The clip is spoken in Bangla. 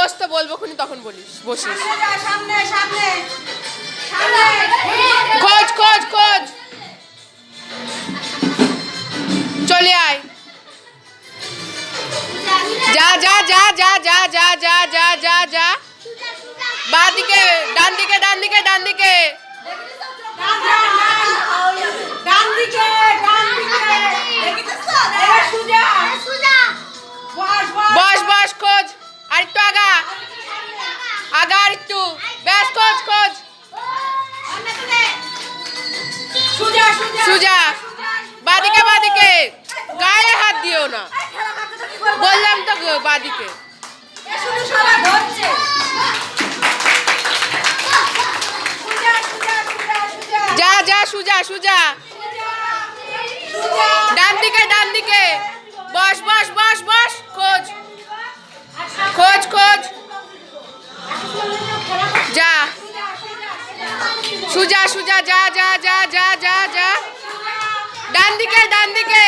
বস তো বলবো খুনি তখন বলিস বসিস খোঁজ খোঁজ খোঁজ চলে আয় যা যা যা যা যা যা যা যা যা যা বাঁ দিকে ডান দিকে ডান দিকে ডান দিকে বস বস খোঁজ আর একটু আগা আগা আর একটু ব্যাস খোঁজ খোঁজ সুজা বাদিকে বাদিকে গায়ে হাত দিও না বললাম তো বাদিকে যা যা সুজা সুজা ডান দিকে বস বস বস বস খোঁজ খোঁজ খোঁজ যা সুজা সুজা যা যা যা যা যা যা ডান দিকে